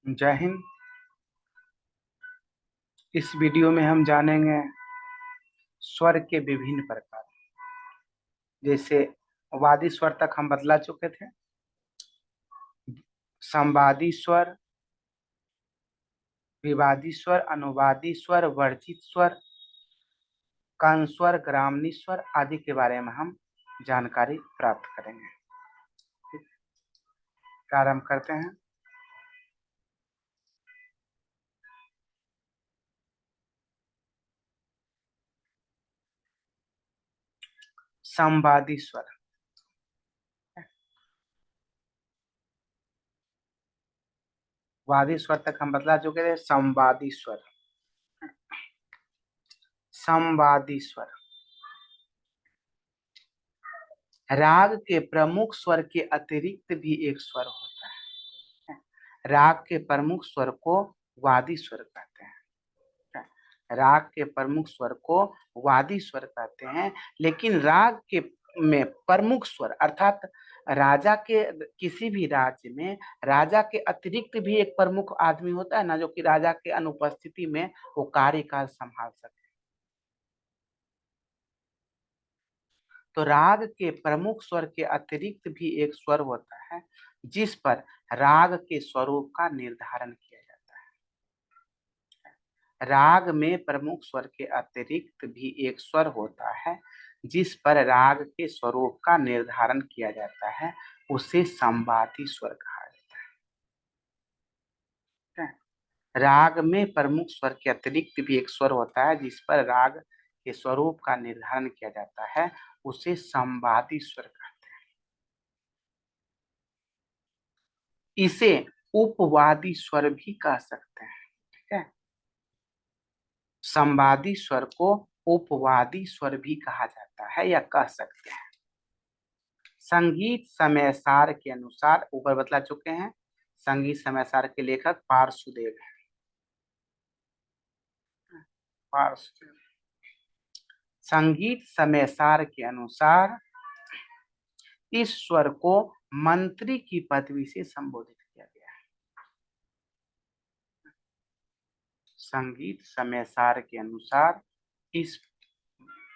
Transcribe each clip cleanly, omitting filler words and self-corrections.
जय हिंद। इस वीडियो में हम जानेंगे स्वर के विभिन्न प्रकार। जैसे वादी स्वर तक हम बतला चुके थे। संवादी स्वर, विवादी स्वर, अनुवादी स्वर, वर्जित स्वर, कण स्वर, ग्रामनी स्वर आदि के बारे में हम जानकारी प्राप्त करेंगे। प्रारंभ करते हैं। संवादी स्वर। वादी स्वर तक हम बतला चुके थे। संवादी स्वर, संवादी स्वर राग के प्रमुख स्वर के अतिरिक्त भी एक स्वर होता है। राग के प्रमुख स्वर को वादी स्वर कहते हैं। राग के प्रमुख स्वर को वादी स्वर कहते हैं। लेकिन राग के में प्रमुख स्वर अर्थात राजा के किसी भी राज्य में राजा के अतिरिक्त भी एक प्रमुख आदमी होता है ना, जो कि राजा के अनुपस्थिति में वो कार्यकाल संभाल सके। तो राग के प्रमुख स्वर के अतिरिक्त भी एक स्वर होता है जिस पर राग के स्वरूप का निर्धारण किया जाता है। राग में प्रमुख स्वर के अतिरिक्त भी एक स्वर होता है जिस पर राग के स्वरूप का निर्धारण किया जाता है, उसे संवादी स्वर कहा जाता है। राग में प्रमुख स्वर के अतिरिक्त भी एक स्वर होता है जिस पर राग के स्वरूप का निर्धारण किया जाता है, उसे संवादी स्वर कहते हैं। इसे उपवादी स्वर भी कह सकते हैं। ठीक है, संवादी स्वर को उपवादी स्वर भी कहा जाता है या कह सकते हैं। संगीत समय सार के अनुसार ऊपर बतला चुके हैं। संगीत समय सार के लेखक पार्श्वदेव हैं। पार्श्वदेव संगीत समय सार के अनुसार इस स्वर को मंत्री की पदवी से संबोधित किया गया है। संगीत समय सार के अनुसार इस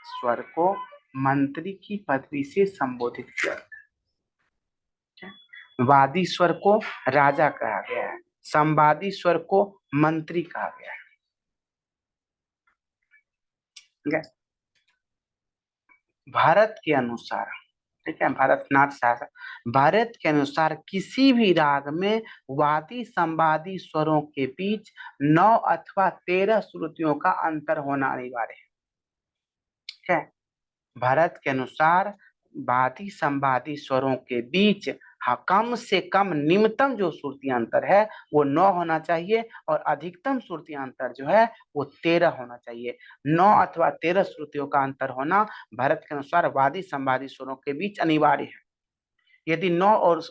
स्वर को मंत्री की पदवी से संबोधित किया गया है। वादी स्वर को राजा कहा गया है, संवादी स्वर को मंत्री कहा गया है। भारत के अनुसार, ठीक है, भारतनाथ शास्त्र भारत के अनुसार किसी भी राग में वादी संवादी स्वरों के बीच 9 अथवा 13 श्रुतियों का अंतर होना अनिवार्य है। ठीक है, भारत के अनुसार वादी संवादी स्वरों के बीच कम से कम निम्नतम जो श्रुति अंतर है वो 9 होना चाहिए और अधिकतम श्रुति अंतर जो है वो 13 होना चाहिए। 9 अथवा 13 श्रुतियों का अंतर होना भारत के अनुसार वादी संवादी स्वरों के बीच अनिवार्य है। यदि 9 और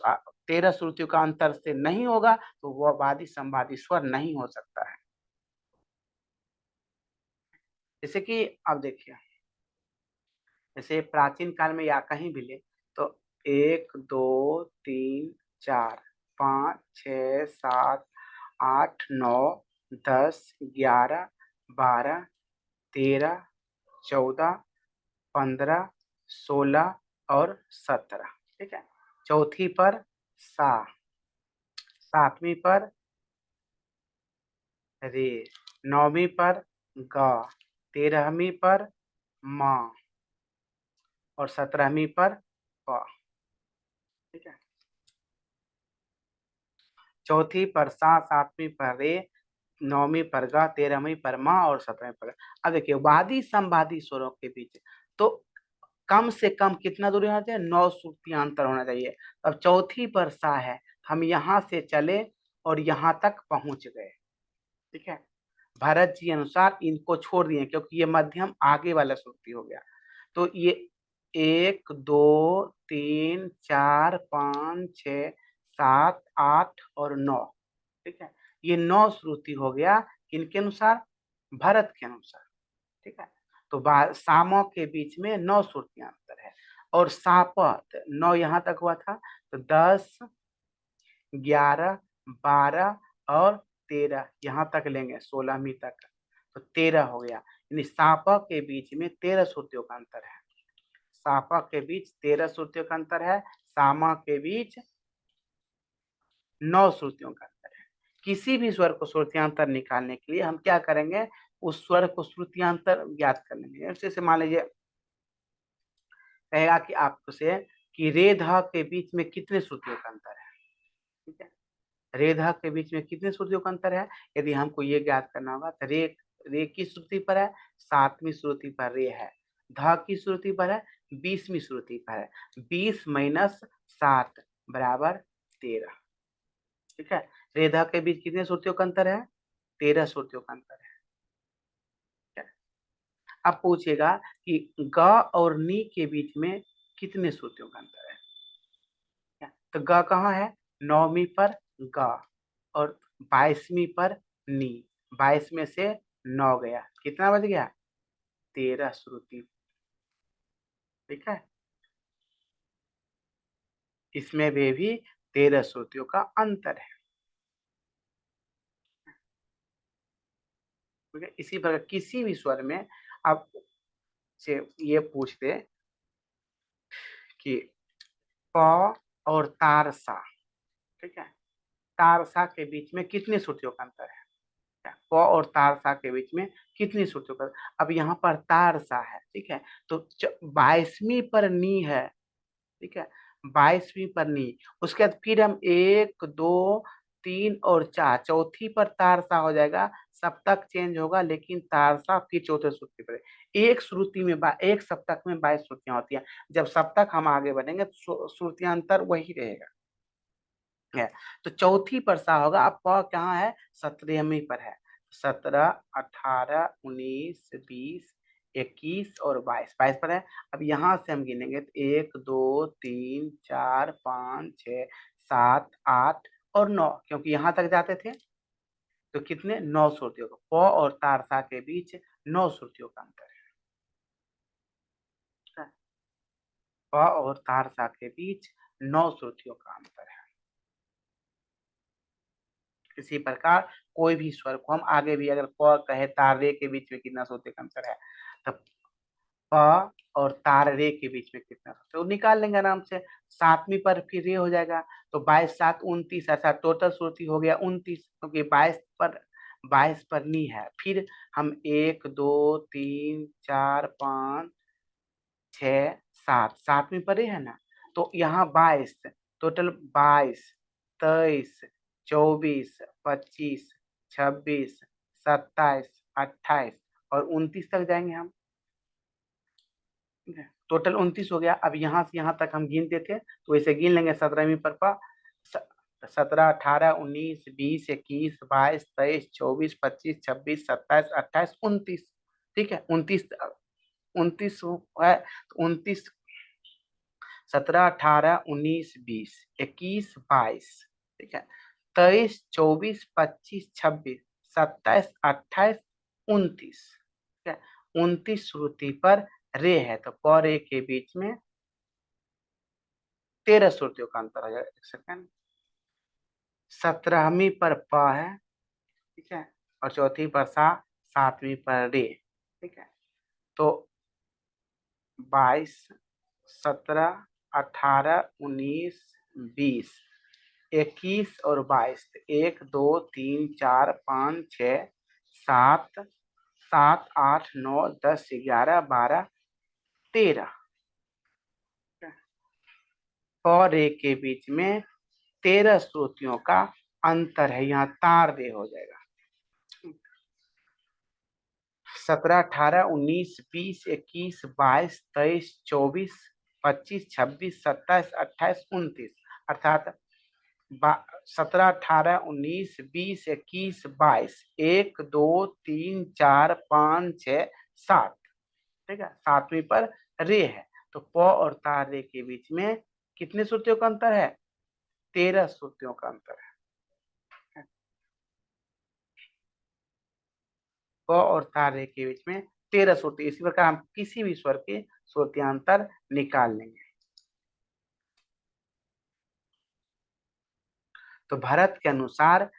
13 श्रुतियों का अंतर से नहीं होगा तो वह वादी संवादी स्वर नहीं हो सकता है। जैसे कि अब देखिए, जैसे प्राचीन काल में या कहीं भी ले तो 1 2 3 4 5 6 7 8 9 10 11 12 13 14 15 16 और 17। ठीक है, चौथी पर सा, सातवीं पर रे, नौवीं पर ग, 13वीं पर म और 17वीं पर प। ठीक है, चौथी पर सा, सातवीं पर रे, नौवीं पर ग, 13वीं पर म और 17वीं पर। अब देखिए वादी संवादी स्वरों के बीच तो कम से कम कितना दूरी होना चाहिए? 9 श्रुतियां अंतर होना चाहिए। अब चौथी पर सा है, हम यहाँ से चले और यहाँ तक पहुंच गए। ठीक है, भरत जी अनुसार इनको छोड़ दिए क्योंकि ये मध्यम आगे वाला श्रुति हो गया। तो ये 1 2 3 4 5 6 7 8 और 9। ठीक है, ये 9 श्रुति हो गया किनके अनुसार? भरत के अनुसार। ठीक है, तो सामों के बीच में 9 श्रुतियां अंतर है और सापत 9 यहाँ तक हुआ था तो 10 11 12 और 13 यहाँ तक लेंगे 16वीं तक, तो 13 हो गया। यानी सापक के बीच में 13 श्रुतियों का अंतर है। सापक के बीच 13 श्रुतियों का अंतर है, सामक के बीच 9 श्रुतियों का अंतर है। किसी भी स्वर को श्रुतियांतर निकालने के लिए हम क्या करेंगे, उस स्वर को श्रुतियांतर ज्ञात कर लेंगे। जैसे मान लीजिए कहेगा कि आपसे कि रे ध के बीच में कितने श्रुतियों का अंतर है, ठीक है। रे ध के बीच में कितने श्रुतियों का अंतर है, यदि हमको ये ज्ञात करना होगा तो रे की श्रुति पर है, 7वीं श्रुति पर रे है। ध की श्रुति पर है, 20वीं श्रुति पर है। 20 माइनस 7 बराबर 13, ठीक है। रे ध के बीच कितने श्रुतियों का अंतर है, 13 श्रुतियों का अंतर है। अब पूछेगा कि ग और नी के बीच में कितने श्रुतियों का अंतर है, तो ग कहाँ है, 9वीं पर ग और 22वीं पर नी। 22 में से 9 गया, कितना बच गया, 13 श्रुति, ठीक है। इसमें भी 13 श्रुतियों का अंतर है, ठीक है। इसी प्रकार किसी भी स्वर में आप से ये पूछ दे कि प और तारसा, ठीक है, तारसा के बीच में कितने श्रुतियों का अंतर है, प और तारसा के बीच में कितनी श्रुतियों का। अब यहाँ पर तारसा है, ठीक है, तो 22वीं पर नी है, ठीक है, 22वीं पर नी। उसके बाद फिर हम 1 2 3 और 4, चौथी पर तारसा हो जाएगा, सप्तक चेंज होगा लेकिन तारसा फिर चौथे श्रुति पर। एक श्रुति में एक सप्तक में 22 श्रुतियां होती हैं। जब सप्तक हम आगे बढ़ेंगे तो श्रुतियांतर वही रहेगा, है। तो चौथी पर सा होगा। अब प कहाँ है, 17वीं पर है। 17 18 19 20 21 और 22, 22 पर है। अब यहाँ से हम गिनेंगे तो 1 2 3 4 5 6 7 8 और 9, क्योंकि यहाँ तक जाते थे तो कितने, 9 श्रुतियों का। प और तारसा के बीच 9 श्रुतियों का अंतर है। प और तारसा के बीच 9 श्रुतियों का अंतर है। इसी प्रकार कोई भी स्वर को हम आगे भी अगर प कहे तार रे के बीच में कितना श्रुति का अंतर है, तो प और तार रे के बीच में कितना, तो निकाल लेंगे आराम से। 7वीं पर फिर रे हो जाएगा, तो 22 7 29, ऐसा टोटल श्रुति हो गया 29, क्योंकि 22 पर नी है। फिर हम 1 2 3 4 5 6 7, 7वीं पर रे है ना, तो यहाँ 22, टोटल 22 23 24 25 26 27 28 और 29 तक जाएंगे हम, ठीक है। टोटल 29 हो गया। अब यहाँ से यहाँ तक हम गिनते थे तो वैसे गिन लेंगे। 17वीं पर 17 18 19 20 21 22 23 24 25 26 27 28 29, ठीक है। 29 29 है, 29 17 18 19 20 21 22, ठीक है। 23 24 25 26 27 28 29, ठीक है। 29 श्रुति पर रे है, तो प रे के बीच में 13 श्रुतियों का अंतर हो जाएगा। एक सेकंड, 17वीं पर प है, ठीक है, और चौथी पर सा, 7वीं पर रे, ठीक है। तो 22 17 18 19 20 21 और 22, 1 2 3 4 5 6 7 7 8 9 10 11 12 13, प रे के बीच में 13 श्रुतियों का अंतर है। यहाँ तार रे हो जाएगा। 17 18 19 20 21 22 23 24 25 26 27 28 29, अर्थात 17 18 19 20 21 22, 1 2 3 4 5 6 7, ठीक है। 7वीं पर रे है, तो प और तार रे के बीच में कितने श्रुतियों का अंतर है, 13 श्रुतियों का अंतर है। प और तार रे के बीच में 13 श्रुति। इसी प्रकार हम किसी भी स्वर के श्रुतियांतर निकाल लेंगे। तो भरत के अनुसार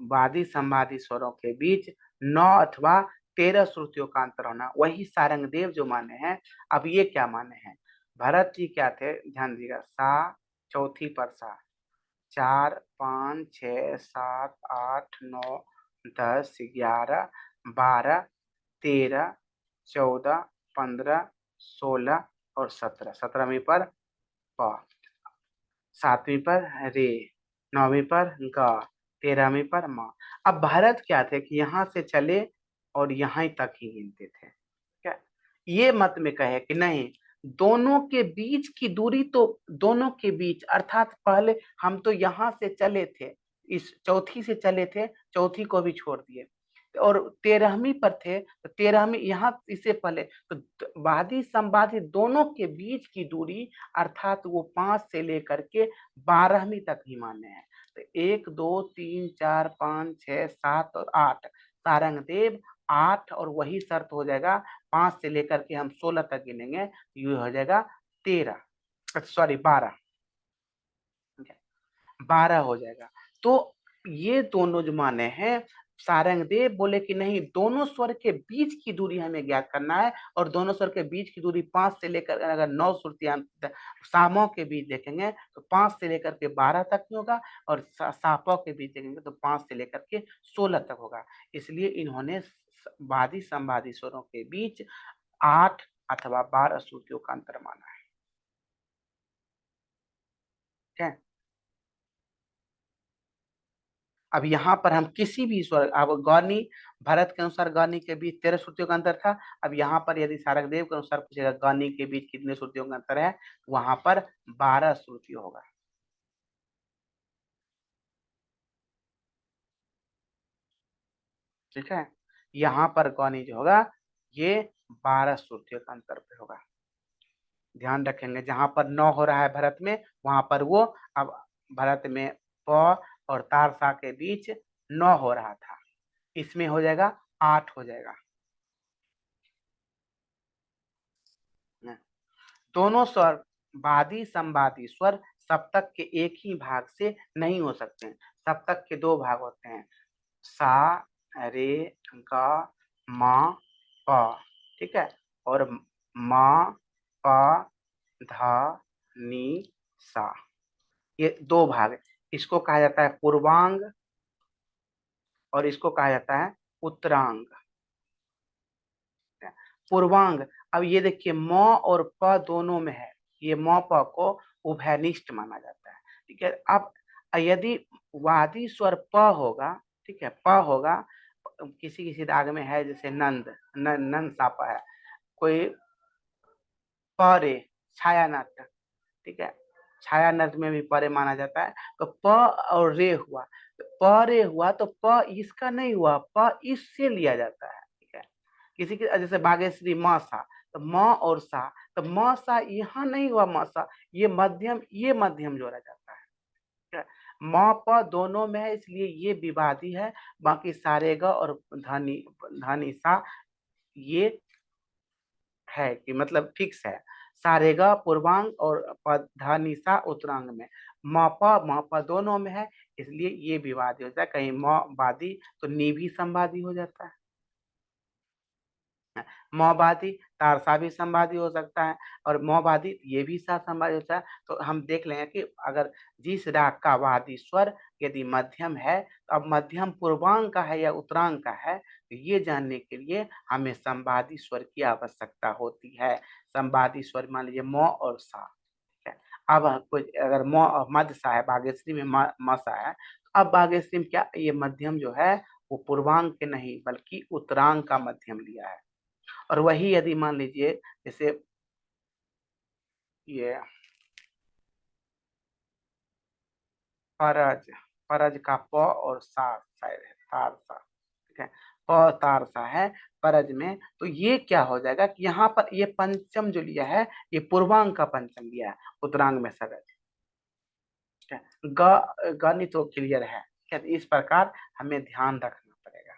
वादी संवादी स्वरों के बीच 9 अथवा 13 श्रुतियों का अंतर होना, वही सारंगदेव जो माने हैं। अब ये क्या माने हैं, भरत जी क्या थे, ध्यान दीजिएगा, सा चौथी पर सा, 4 5 6 7 8 9 10 11 12 13 14 15 16 और 17, 17वीं पर प, 7वीं पर रे, 9वीं पर ग, 13वीं पर म। अब भरत क्या थे कि यहाँ से चले और यहाँ तक ही गिनते थे, क्या ये मत में कहे कि नहीं, दोनों के बीच की दूरी, तो दोनों के बीच अर्थात पहले हम तो यहाँ से चले थे, इस चौथी से चले थे, चौथी को भी छोड़ दिए और 13वीं पर थे, तो 13वीं यहाँ इससे पहले, तो वादी संवादी दोनों के बीच की दूरी अर्थात वो 5 से लेकर के 12वीं तक ही माने हैं। तो 1 2 3 4 5 6 7 और 8, सारंगदेव 8, और वही शर्त हो जाएगा 5 से लेकर के हम 16 तक गिनेंगे, ये हो जाएगा 13, सॉरी 12, 12 हो जाएगा। तो ये दोनों जो माने हैं, सारंगदेव बोले कि नहीं, दोनों स्वर के बीच की दूरी हमें ज्ञात करना है, और दोनों स्वर के बीच की दूरी 5 से लेकर, अगर 9 श्रुतियां सामों के बीच देखेंगे तो 5 से लेकर के 12 तक ही होगा, और सापों के बीच देखेंगे तो 5 से लेकर के 16 तक होगा। इसलिए इन्होंने वादी संवादी स्वरों के बीच 8 अथवा 12 श्रुतियों का अंतर माना है। ठीक है, अब यहाँ पर हम किसी भी स्वर, अब गौनी, भरत के अनुसार गौनी के बीच 13 श्रुतियों का अंतर था। अब यहाँ पर यदि सारंगदेव के अनुसार पूछेगा गौनी के बीच कितने श्रुतियों का अंतर है, वहां पर 12 श्रुति होगा। ठीक है, यहाँ पर गौनी जो होगा ये 12 श्रुतियों का अंतर पे होगा। ध्यान रखेंगे, जहां पर 9 हो रहा है भरत में, वहां पर वो, अब भरत में प और तारसा के बीच 9 हो रहा था, इसमें हो जाएगा 8 हो जाएगा। दोनों स्वर, वादी संवादी स्वर सप्तक के एक ही भाग से नहीं हो सकते हैं। सप्तक के 2 भाग होते हैं, सा रे ग म प, ठीक है, और म प ध नि सा, ये 2 भाग है। इसको कहा जाता है पूर्वांग और इसको कहा जाता है उत्तरांग। पूर्वांग, अब ये देखिए म और प दोनों में है, ये म प को उभयनिष्ठ माना जाता है। ठीक है, अब यदि वादी स्वर प होगा, ठीक है, प होगा, किसी किसी राग में है जैसे नंद, नंद सापा है, कोई परे, छाया नाट्य, ठीक है, छाया नृत्य में भी परे माना जाता है। तो प और रे हुआ, तो प रे हुआ, तो प इसका नहीं हुआ, प इससे लिया जाता है। ठीक है, किसी के जैसे बागेश्वरी म सा, तो म और सा, तो म सा यहाँ नहीं हुआ, म सा ये मध्यम जोड़ा जाता है। ठीक है, म प दोनों में है, इसलिए ये विवादी है। बाकी सारे ग और धनी, धनी सा, ये है कि मतलब फिक्स है। सारेगा पूर्वांग और धा उत्तरांग में, मापा दोनों में है, इसलिए ये विवादी होता है। कहीं म वादी तो नी भी संवादी हो जाता है, मौवादी तारसा भी संवादी हो सकता है, और मौवादी ये भी साथ संवादी होता है। तो हम देख लेंगे कि अगर जिस राग का वादी स्वर यदि मध्यम है, तो अब मध्यम पूर्वांग का है या उत्तरांग का है, तो ये जानने के लिए हमें संवादी स्वर की आवश्यकता होती है। संवादी स्वर मान लीजिए म और सा, ठीक है। अब कुछ अगर म मध्य सा है, बागेश्वरी में म सा है, तो अब बागेश्वरी में क्या, ये मध्यम जो है वो पूर्वांग के नहीं बल्कि उत्तरांग का मध्यम लिया है। और वही यदि मान लीजिए जैसे ये परज, परज का प और सा शायद है, तार सा, ठीक है, प तार सा है परज में, तो ये क्या हो जाएगा कि यहाँ पर ये पंचम जो लिया है, ये पूर्वांग का पंचम लिया है, उत्तरांग में सरज। ठीक है, गणित तो क्लियर है। ठीक है, इस प्रकार हमें ध्यान रखना पड़ेगा।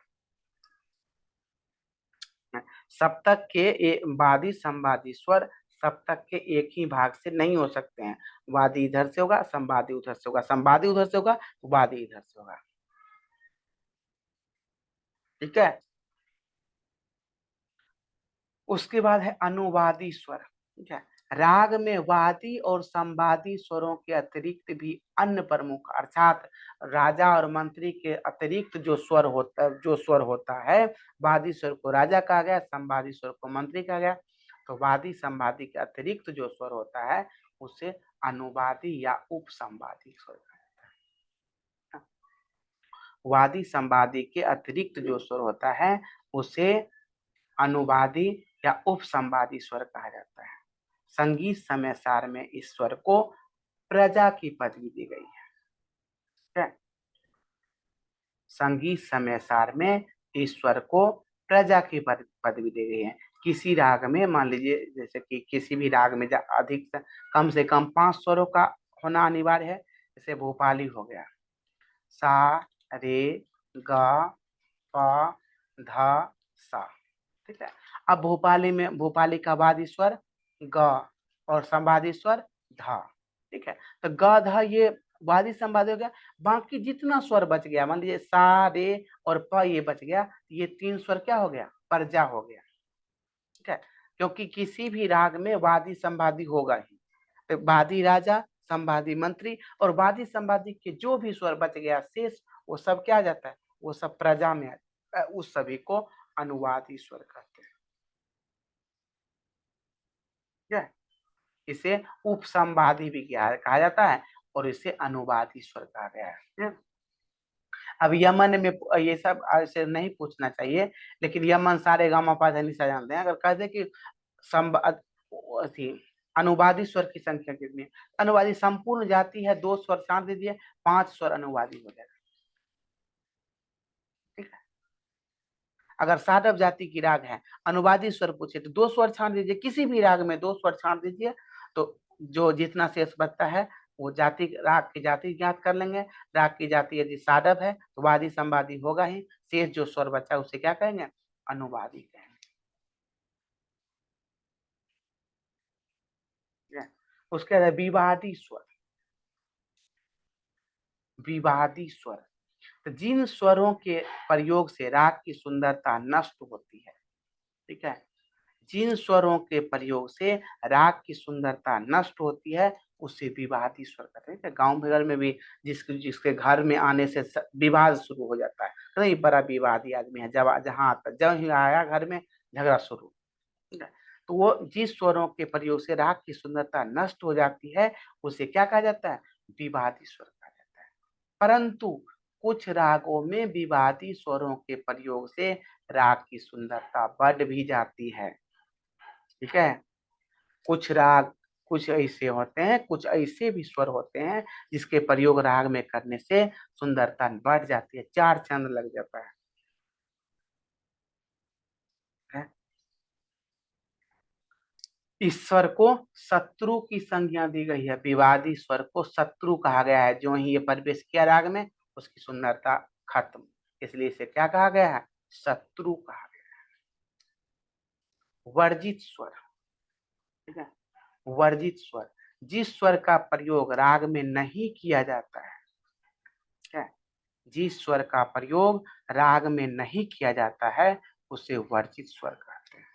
सप्तक के वादी संवादी स्वर सप्तक के एक ही भाग से नहीं हो सकते हैं। वादी इधर से होगा, संवादी उधर से होगा, संवादी उधर से होगा, वादी इधर से होगा। ठीक है। उसके बाद है अनुवादी स्वर। ठीक है। राग में वादी और संवादी स्वरों के अतिरिक्त भी अन्य प्रमुख अर्थात राजा और मंत्री के अतिरिक्त जो स्वर होता है, वादी स्वर को राजा कहा गया, संवादी स्वर को मंत्री कहा गया। तो वादी संवादी के अतिरिक्त जो स्वर होता है उसे अनुवादी या उपसंवादी स्वर कहा जाता है। वादी संवादी के अतिरिक्त जो स्वर होता है उसे अनुवादी या उपसंवादी स्वर कहा जाता है। संगीत समय सार में इस स्वर को प्रजा की पदवी दी गई है। ठीक है। संगीत समय सार में इस स्वर को प्रजा की पदवी दी गई है। किसी राग में मान लीजिए जैसे कि किसी भी राग में अधिक कम से कम 5 स्वरों का होना अनिवार्य है। जैसे भोपाली हो गया, सा रे गा पा धा सा। ठीक है। अब भोपाली का वादी स्वर ग और संवादी स्वर धा। ठीक है। तो ग ध ये वादी संवादी हो गया। बाकी जितना स्वर बच गया, मान लीजिए सा रे और प ये बच गया, ये 3 स्वर क्या हो गया, परजा हो गया। ठीक है। क्योंकि किसी भी राग में वादी संवादी होगा ही। तो वादी राजा, संवादी मंत्री और वादी संवादी के जो भी स्वर बच गया शेष, वो सब क्या आ जाता है, वो सब प्रजा में उस सभी को अनुवादी स्वर कहते हैं। ठीक है। इसे उपसंवादी भी कहा जाता है और इसे अनुवादी स्वर कहा गया है। ठीक है? अब यमन में ये सब ऐसे नहीं पूछना चाहिए, लेकिन यमन सारे गामा पा धा नि सा जानते हैं। अगर कह दे कि अनुवादी स्वर की संख्या कितनी है, अनुवादी संपूर्ण जाति है 2 स्वर छांट दीजिए, 5 स्वर अनुवादी हो जाएगा। ठीक है। अगर साधव जाति की राग है, अनुवादी स्वर पूछे तो 2 स्वर छांट दीजिए, किसी भी राग में 2 स्वर छांट दीजिए, तो जो जितना शेष बचता है वो जाति राग की जाति ज्ञात कर लेंगे। राग की जाति यदि साधव है तो वादी संवादी होगा ही, शेष जो स्वर बचा उसे क्या कहेंगे, अनुवादी कहेंगे। उसके बाद विवादी स्वर। विवादी स्वर, तो जिन स्वरों के प्रयोग से राग की सुंदरता नष्ट होती है। ठीक है। जिन स्वरों के प्रयोग से राग की सुंदरता नष्ट होती है उसे विवादी स्वर कहते हैं। गांव घर में भी जिसके घर में आने से विवाद शुरू हो जाता है, नहीं बड़ा विवादी आदमी है, जब जहां आता जब ही आया घर में झगड़ा शुरू। ठीक है। तो वो जिस स्वरों के प्रयोग से राग की सुंदरता नष्ट हो जाती है उसे क्या कहा जाता है, विवादी स्वर कहा जाता है। परंतु कुछ रागों में विवादी स्वरों के प्रयोग से राग की सुंदरता बढ़ भी जाती है। ठीक है। कुछ राग, कुछ ऐसे होते हैं, कुछ ऐसे भी स्वर होते हैं जिसके प्रयोग राग में करने से सुंदरता बढ़ जाती है, 4 चांद लग जाता है। इस स्वर को शत्रु की संज्ञा दी गई है। विवादी स्वर को शत्रु कहा गया है। जो ही ये प्रवेश किया राग में उसकी सुंदरता खत्म, इसलिए इसे क्या कहा गया है, शत्रु कहा गया है। वर्जित स्वर। ठीक है। वर्जित स्वर, जिस स्वर का प्रयोग राग में नहीं किया जाता है। ठीक है। जिस स्वर का प्रयोग राग में नहीं किया जाता है उसे वर्जित स्वर कहते हैं।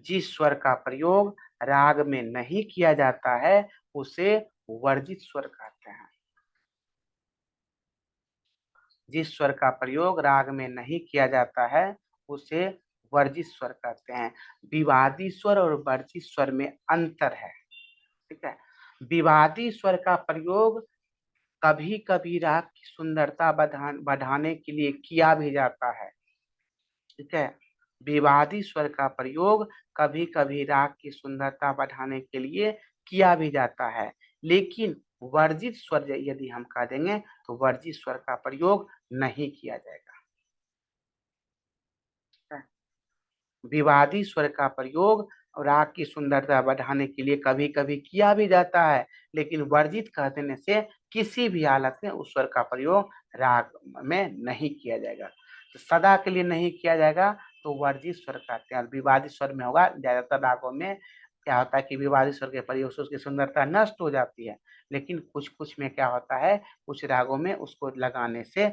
जिस स्वर का प्रयोग राग में नहीं किया जाता है उसे वर्जित स्वर कहते हैं। जिस स्वर का प्रयोग राग में नहीं किया जाता है उसे वर्जित स्वर कहते हैं। विवादी स्वर और वर्जित स्वर में अंतर है। ठीक है। विवादी स्वर का प्रयोग कभी कभी राग की सुंदरता बढ़ाने के लिए किया भी जाता है। ठीक है। विवादी स्वर का प्रयोग कभी कभी राग की सुंदरता बढ़ाने के लिए किया भी जाता है, लेकिन वर्जित स्वर यदि हम कह देंगे तो वर्जित स्वर का प्रयोग नहीं किया जाएगा। विवादी स्वर का प्रयोग राग की सुंदरता बढ़ाने के लिए कभी कभी किया भी जाता है, लेकिन वर्जित कह देने से किसी भी हालत में उस स्वर का प्रयोग राग में नहीं किया जाएगा। तो सदा के लिए नहीं किया जाएगा तो वर्जित स्वर कहते हैं। विवादी स्वर में होगा, ज्यादातर रागों में क्या होता है कि विवादी स्वर के प्रयोग से उसकी सुंदरता नष्ट हो जाती है, लेकिन कुछ कुछ में क्या होता है, कुछ रागों में उसको लगाने से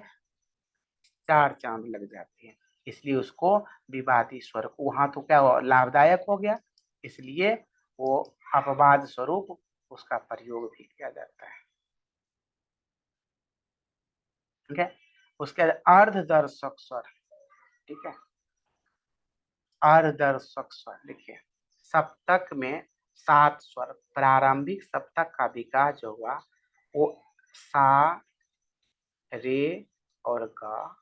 4 चांद लग जाते हैं, इसलिए उसको विवादी स्वर, वहां तो क्या लाभदायक हो गया, इसलिए वो अपवाद स्वरूप उसका प्रयोग भी किया जाता है। ठीक है, उसके बाद अर्धदर्शक स्वर। ठीक है, अर्धदर्शक स्वर देखिए, सप्तक में 7 स्वर, प्रारंभिक सप्तक का विकास जो हुआ वो सा, रे और गा,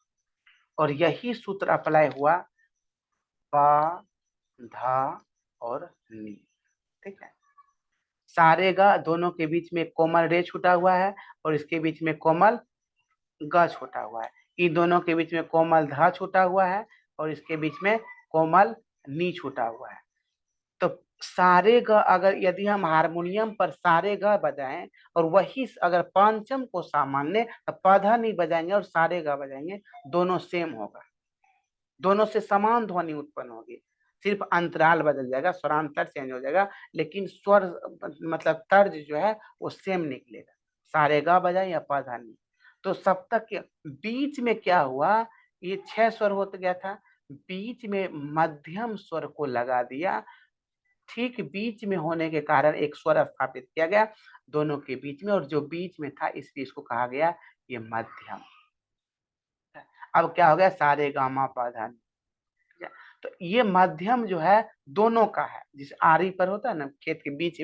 और यही सूत्र अप्लाई हुआ पा, धा और नी। ठीक है, सारे गा दोनों के बीच में कोमल रे छूटा हुआ है और इसके बीच में कोमल ग छूटा हुआ है, इन दोनों के बीच में कोमल धा छूटा हुआ है और इसके बीच में कोमल नी छूटा हुआ है। तो सारे ग अगर यदि हम हारमोनियम पर सारे ग बजाएं और वही अगर पंचम को सामान्य पधा नहीं बजाएंगे और सारे ग बजाएंगे, दोनों सेम होगा, दोनों से समान ध्वनि उत्पन्न होगी, सिर्फ अंतराल बदल जाएगा, स्वरांतर चेंज हो जाएगा, लेकिन स्वर मतलब तर्ज जो है वो सेम निकलेगा, सारे गा बजाए या पधा नहीं। तो सप्तक के बीच में क्या हुआ, ये 6 स्वर होता गया था, बीच में मध्यम स्वर को लगा दिया, ठीक बीच में होने के कारण एक स्वर स्थापित किया गया दोनों के बीच में, और जो बीच में था इसलिए इसको कहा गया ये मध्यम। अब क्या हो गया, सारे गामा पधा नी। तो ये मध्यम जो है दोनों का है, जिस आरी पर होता है ना, खेत के बीच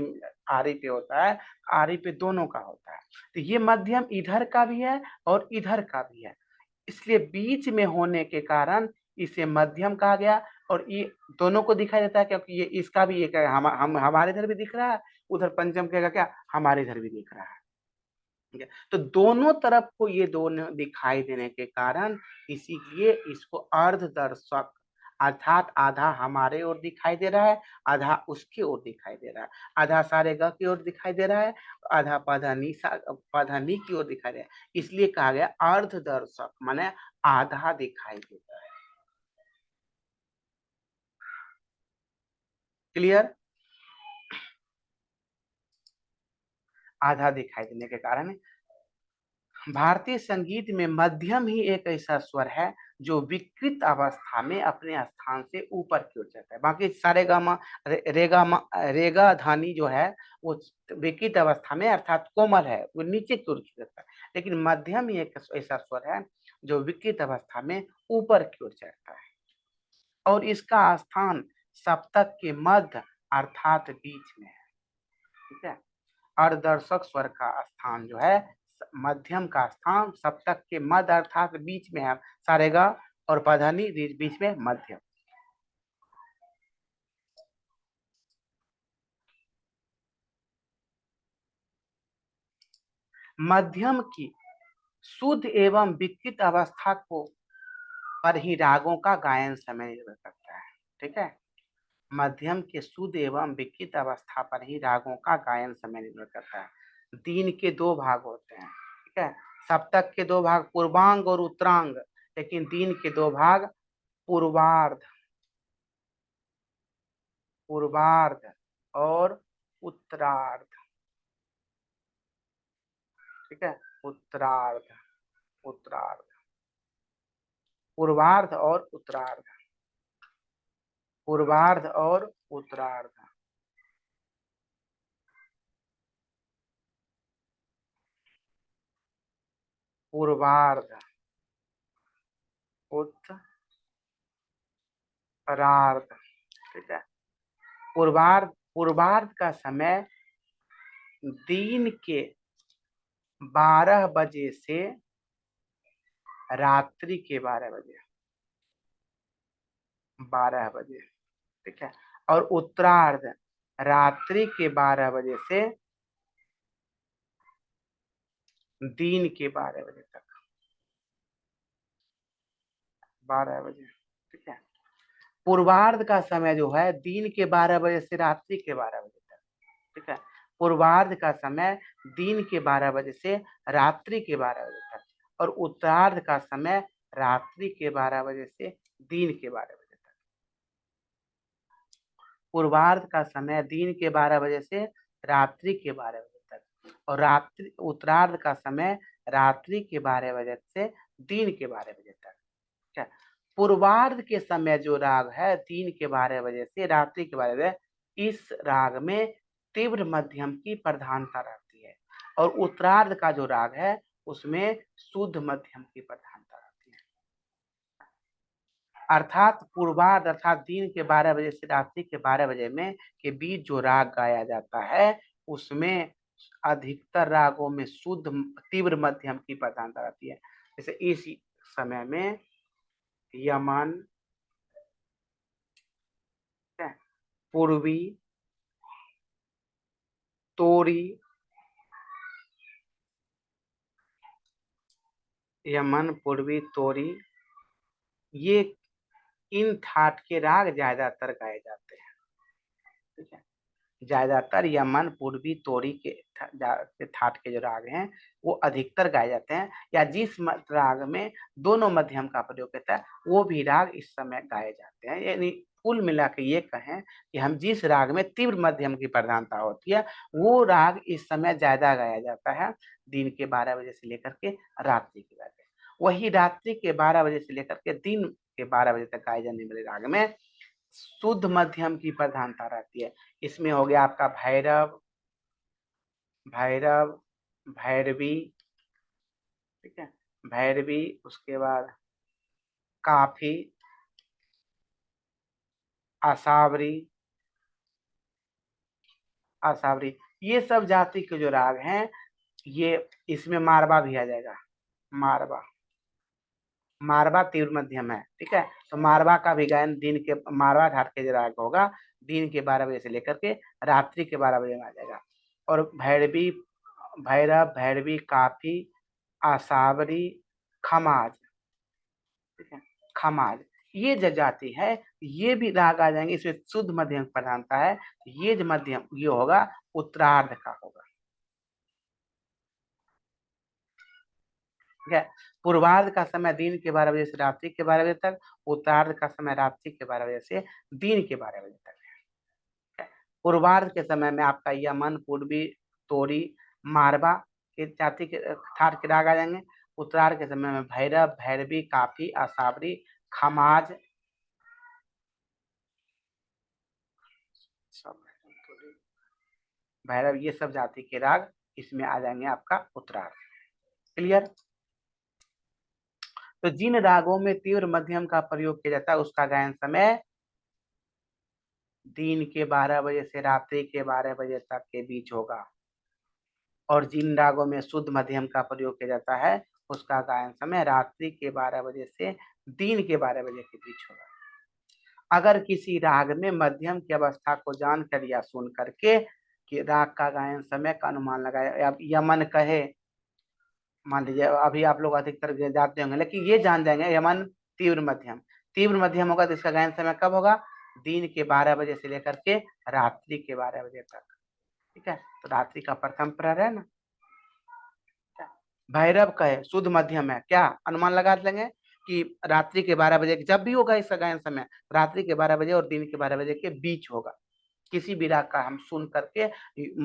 आरी पे होता है, आरी पे दोनों का होता है, तो ये मध्यम इधर का भी है और इधर का भी है, इसलिए बीच में होने के कारण इसे मध्यम कहा गया। और ये दोनों को दिखाई देता है क्योंकि ये इसका भी एक हम हमारे इधर भी दिख रहा है, उधर पंचम कहेगा क्या, हमारे इधर भी दिख रहा है। ठीक है, तो दोनों तरफ को ये दोनों दिखाई देने के कारण इसीलिए इसको अर्धदर्शक, अर्थात आधा हमारे ओर दिखाई दे रहा है, आधा उसकी ओर दिखाई दे रहा है, आधा सारे ग की ओर दिखाई दे रहा है, आधा पधा नी की ओर दिखाई दे रहा है, इसलिए कहा गया अर्धदर्शक, माने आधा दिखाई देता है। क्लियर, आधा दिखाई देने के कारण भारतीय संगीत में मध्यम ही एक ऐसा स्वर है जो विकृत अवस्था में अपने स्थान से ऊपर की ओर जाता है, बाकी सारे गामा रेगा धानी जो है वो विकृत अवस्था में अर्थात कोमल है, वो नीचे की ओर जाता है, लेकिन मध्यम ही एक ऐसा स्वर है जो विकृत अवस्था में ऊपर की ओर जाता है, और इसका स्थान सप्तक के मध्य अर्थात बीच में है। ठीक है, अर्धदर्शक स्वर का स्थान जो है, मध्यम का स्थान सप्तक के मध्य अर्थात बीच में है, सारेगा और पधा नी बीच में मध्यम। मध्यम की शुद्ध एवं विकृत अवस्था को पर ही रागों का गायन समय निर्भर करता है। ठीक है, मध्यम के शुद्ध एवं विकृत अवस्था पर ही रागों का गायन समय निर्भर करता है। दीन के 2 भाग होते हैं। ठीक है, सप्तक के 2 भाग पूर्वांग और उत्तरांग, लेकिन दीन के 2 भाग पूर्वार्ध, पूर्वार्ध और उत्तरार्ध। ठीक है, उत्तरार्ध, उत्तरार्ध, पूर्वार्ध और उत्तरार्ध, पूर्वार्ध और उत्तरार्ध, पूर्वार्ध, उत्तरार्ध। ठीक है, पूर्वार्ध, पूर्वार्ध का समय दिन के 12 बजे से रात्रि के 12 बजे, 12 बजे। ठीक है, और उत्तरार्ध रात्रि के 12 बजे से दिन के 12 बजे तक, 12 बजे। ठीक है, पूर्वार्ध का समय जो है दिन के 12 बजे से रात्रि के 12 बजे तक। ठीक है, पूर्वार्ध का समय दिन के 12 बजे से रात्रि के 12 बजे तक, और उत्तरार्ध का समय रात्रि के 12 बजे से दिन के 12 बजे तक। पूर्वार्ध का समय दिन के 12 बजे से रात्रि के 12 बजे तक, और रात्रि उत्तरार्ध का समय रात्रि के 12 बजे से दिन के 12 बजे तक। क्या पूर्वार्ध के समय जो राग है 3 के 12 बजे से रात्रि के 12 बजे, इस राग में तीव्र मध्यम की प्रधानता रहती है और उत्तरार्ध का जो राग है उसमें शुद्ध मध्यम की प्रधानता रहती है। अर्थात पूर्वार्ध अर्थात दिन के 12 बजे से रात्रि के 12 बजे में के बीच जो राग गाया जाता है उसमें अधिकतर रागों में शुद्ध तीव्र मध्यम की प्रधानता रहती है। जैसे इस समय में यमन, पूर्वी, तोरी, यमन, पूर्वी, तोरी, ये इन ठाट के राग ज्यादातर गाए जाते हैं। ठीक है, ज्यादातर यमन, पूर्वी, तोरी के ठाट के जो राग हैं वो अधिकतर गाए जाते हैं, या जिस राग में दोनों मध्यम का प्रयोग होता है वो भी राग इस समय गाए जाते हैं। यानी कुल मिला के ये कहें कि हम जिस राग में तीव्र मध्यम की प्रधानता होती है वो राग इस समय ज्यादा गाया जाता है, दिन के 12 बजे से लेकर के रात्रि के 12 बजे। वही रात्रि के 12 बजे से लेकर के दिन के 12 बजे तक गाए जाने वाले राग में शुद्ध मध्यम की प्रधानता रहती है। इसमें हो गया आपका भैरव, भैरव, भैरवी, ठीक है, भैरवी, उसके बाद काफी, आसावरी, आसावरी, ये सब जाति के जो राग हैं ये इसमें मारवा भी आ जाएगा। मारवा, मारवा तीव्र मध्यम है। ठीक है, तो मारवा का भी गायन दिन के मारवा घाट के जो राग होगा दिन के 12 बजे से लेकर के रात्रि के 12 बजे में आ जाएगा। और भैरवी, भैरव, भैरवी, काफी, आसावरी, खमाज, ठीक है, खमाज, ये जो जाति है ये भी राग आ जाएंगे। इसमें शुद्ध मध्यम प्रधानता है, ये जो मध्यम ये होगा उत्तरार्ध का होगा। ठीक है, पूर्वार्ध का समय दिन के 12 बजे से रात्रि के 12 बजे तक, उत्तरार्ध का समय रात्रि के 12 बजे से दिन के 12 बजे तक है। पूर्वार्ध के समय में आपका यमन, पूर्वी, तोरी, मारवा के जाति के ठाट के राग आ जाएंगे। उत्तरार्ध के समय में भैरव, भैरवी, काफी, आसावरी, खमाज, भैरव, ये सब जाति के राग इसमें आ जाएंगे आपका उत्तरार्ध। क्लियर? तो जिन रागों में तीव्र मध्यम का प्रयोग किया जाता है उसका गायन समय दिन के 12 बजे से रात्रि के 12 बजे तक के बीच होगा, और जिन रागों में शुद्ध मध्यम का प्रयोग किया जाता है उसका गायन समय रात्रि के 12 बजे से दिन के 12 बजे के बीच होगा। अगर किसी राग में मध्यम की अवस्था को जानकर या सुन करके कि राग का गायन समय का अनुमान लगाया, अब यमन कहे, मान लीजिए अभी आप लोग अधिकतर जाते होंगे लेकिन ये जान जाएंगे यमन तीव्र मध्यम, तीव्र मध्यम होगा तो इसका गायन समय कब होगा? दिन के 12 बजे से लेकर के रात्रि के 12 बजे तक। ठीक है, तो रात्रि का प्रथम प्रहर है ना। भैरव कहे शुद्ध मध्यम है, क्या अनुमान लगा लेंगे कि रात्रि के 12 बजे जब भी होगा इसका गायन समय रात्रि के 12 बजे और दिन के 12 बजे के बीच होगा। किसी भी राग का हम सुन करके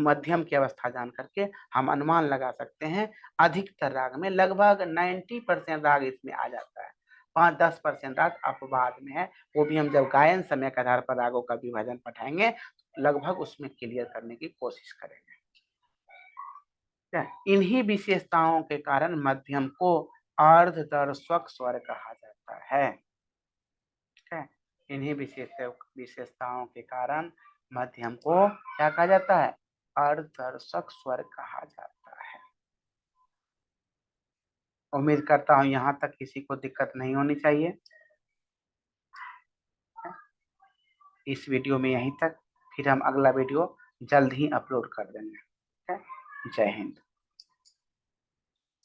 मध्यम की अवस्था जान करके हम अनुमान लगा सकते हैं। अधिकतर राग में लगभग 90% राग इसमें आ जाता है, 5-10% राग अपवाद में है, वो भी हम जब गायन समय के आधार पर रागों का विभाजन पढ़ाएंगे लगभग उसमें क्लियर करने की कोशिश करेंगे। इन्हीं विशेषताओं के कारण मध्यम को अर्धदर्शक स्वर कहा जाता है। इन्हीं विशेषताओं के कारण मध्यम को क्या कहा जाता है? अर्धदर्शक स्वर कहा जाता है। उम्मीद करता हूं यहाँ तक किसी को दिक्कत नहीं होनी चाहिए। इस वीडियो में यहीं तक, फिर हम अगला वीडियो जल्द ही अपलोड कर देंगे। जय हिंद।